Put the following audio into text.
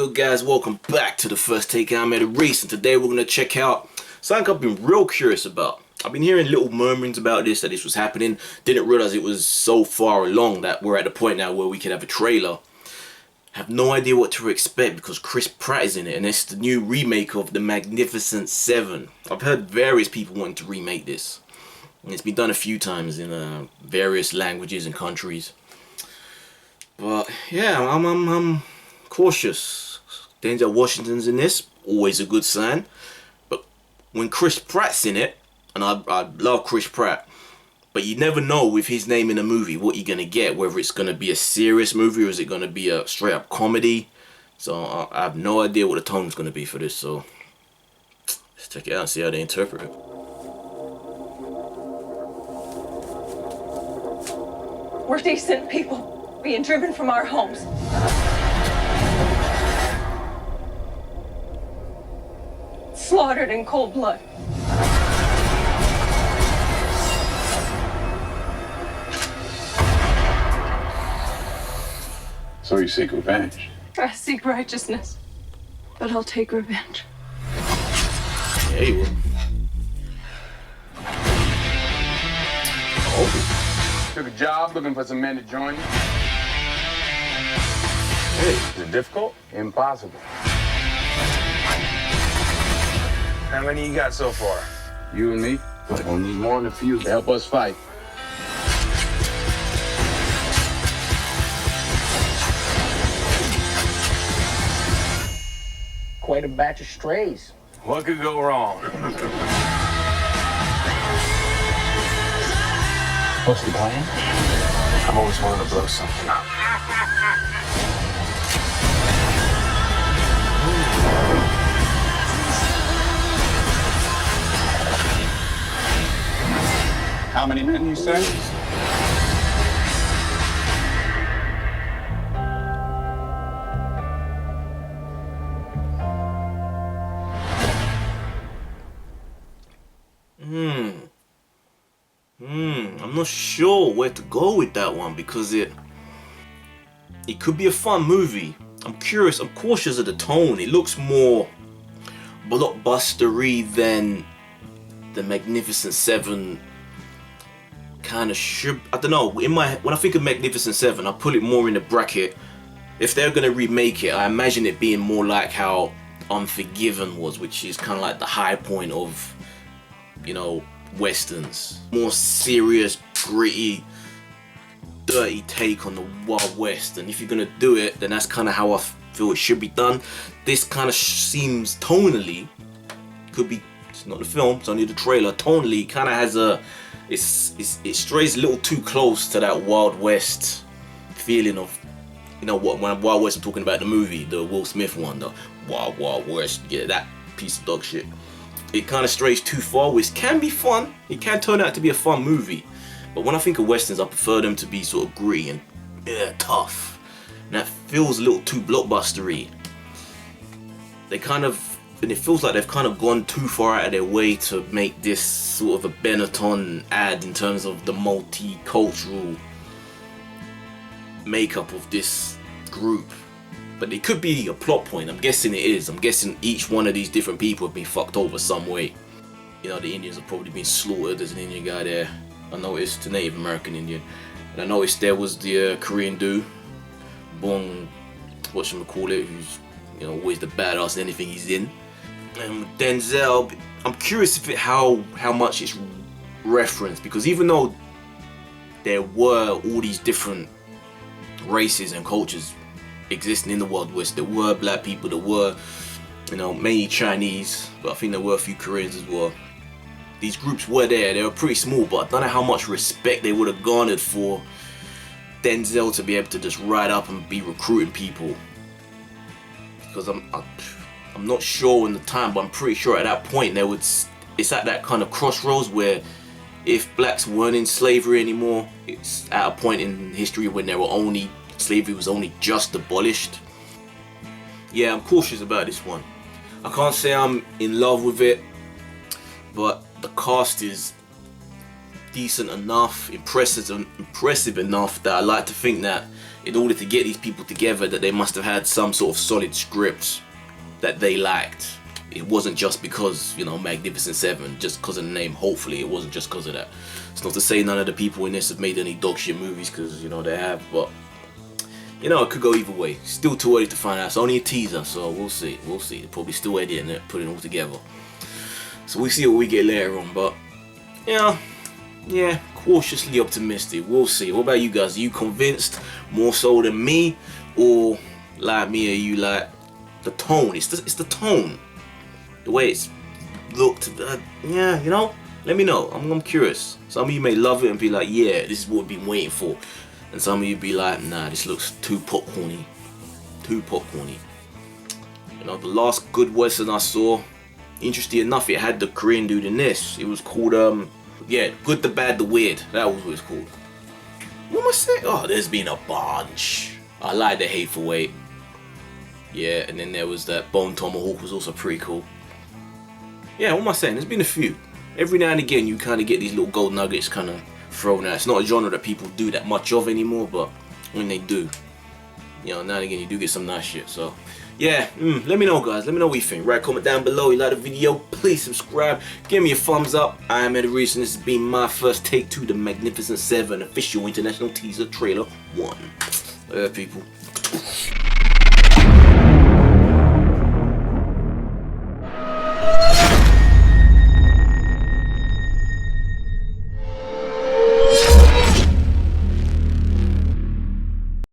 good, guys? Welcome back to the First Take. I'm Eddie Reese, and today we're going to check out something I've been real curious about. I've been hearing little murmurings about this, that this was happening. Didn't realize it was so far along that we're at the point now where we can have a trailer. Have no idea what to expect because Chris Pratt is in it, and it's the new remake of The Magnificent Seven. I've heard various people wanting to remake this, and it's been done a few times in various languages and countries. But yeah, I'm cautious. Denzel Washington's in this, always a good sign. But when Chris Pratt's in it, and I love Chris Pratt, but you never know with his name in a movie what you're gonna get. Whether it's gonna be a serious movie or is it gonna be a straight up comedy. So I have no idea what the tone's gonna be for this. So let's check it out and see how they interpret it. We're decent people being driven from our homes. Slaughtered in cold blood. So you seek revenge? I seek righteousness, but I'll take revenge. Yeah, you will. Oh. Took a job looking for some men to join you. Hey. Is it difficult? Impossible. How many you got so far? You and me? We'll need more than a few to help us fight. Quite a batch of strays. What could go wrong? What's the plan? I've always wanted to blow something up. How many men you say? I'm not sure where to go with that one because it could be a fun movie. I'm curious, I'm cautious of the tone. It looks more blockbustery than The Magnificent Seven kind of should. I don't know, when I think of Magnificent Seven, I put it more in the bracket. If they're gonna remake it, I imagine it being more like how Unforgiven was, which is kind of like the high point of, you know, westerns. More serious, gritty, dirty take on the Wild West. And if you're gonna do it, then that's kind of how I feel it should be done. This kind of seems tonally, could be, it's not the film, it's only the trailer. Tonally, kind of has a, it strays a little too close to that Wild West feeling of, you know what, when Wild West I'm talking about the movie, the Will Smith one, the Wild Wild West, yeah, that piece of dog shit. It kind of strays too far, which can be fun. It can turn out to be a fun movie. But when I think of westerns, I prefer them to be sort of gritty and tough. And that feels a little too blockbustery. They kind of, and it feels like they've kind of gone too far out of their way to make this sort of a Benetton ad in terms of the multicultural makeup of this group. But it could be a plot point. I'm guessing it is. I'm guessing each one of these different people have been fucked over some way. You know, the Indians have probably been slaughtered. There's an Indian guy there. I noticed the Native American Indian. And I noticed there was the Korean dude, Bong, whatchamacallit, who's, you know, always the badass in anything he's in. And with Denzel, I'm curious if how much it's referenced, because even though there were all these different races and cultures existing in the Wild West, there were black people, there were, you know, mainly Chinese, but I think there were a few Koreans as well. These groups were there, they were pretty small, but I don't know how much respect they would have garnered for Denzel to be able to just ride up and be recruiting people. Because I'm not sure in the time, but I'm pretty sure at that point it's at that kind of crossroads where if blacks weren't in slavery anymore, it's at a point in history when slavery was only just abolished. Yeah, I'm cautious about this one. I can't say I'm in love with it, but the cast is decent enough, impressive enough that I like to think that in order to get these people together, that they must have had some sort of solid script that they liked. It wasn't just because, you know, Magnificent Seven, just because of the name. Hopefully it wasn't just because of that. It's not to say none of the people in this have made any dog shit movies, because, you know, they have, but, you know, it could go either way. Still too early to find out. It's only a teaser, so we'll see. We'll see. They're probably still editing it, putting it all together. So we'll see what we get later on, but, you know, yeah, cautiously optimistic. We'll see. What about you guys? Are you convinced more so than me? Or, like me, are you like, the tone? It's the tone. The way it's looked, yeah, you know, let me know. I'm curious. Some of you may love it and be like, yeah, this is what we've been waiting for. And some of you be like, nah, this looks too popcorny. Too popcorny. You know, the last good Western I saw, interesting enough, it had the Korean dude in this. It was called, yeah, Good, the Bad, the Weird. That was what it's called. What am I saying? Oh, there's been a bunch. I like The Hateful Eight. Yeah, and then there was that Bone Tomahawk, was also pretty cool. Yeah, what am I saying? There's been a few. Every now and again, you kind of get these little gold nuggets kind of thrown out. It's not a genre that people do that much of anymore, but when they do, you know, now and again, you do get some nice shit. So, yeah, let me know, guys. Let me know what you think. Right, comment down below. You like the video, please subscribe. Give me a thumbs up. I am Eddie Reese, and this has been my first take to the Magnificent Seven official international teaser trailer 1. People.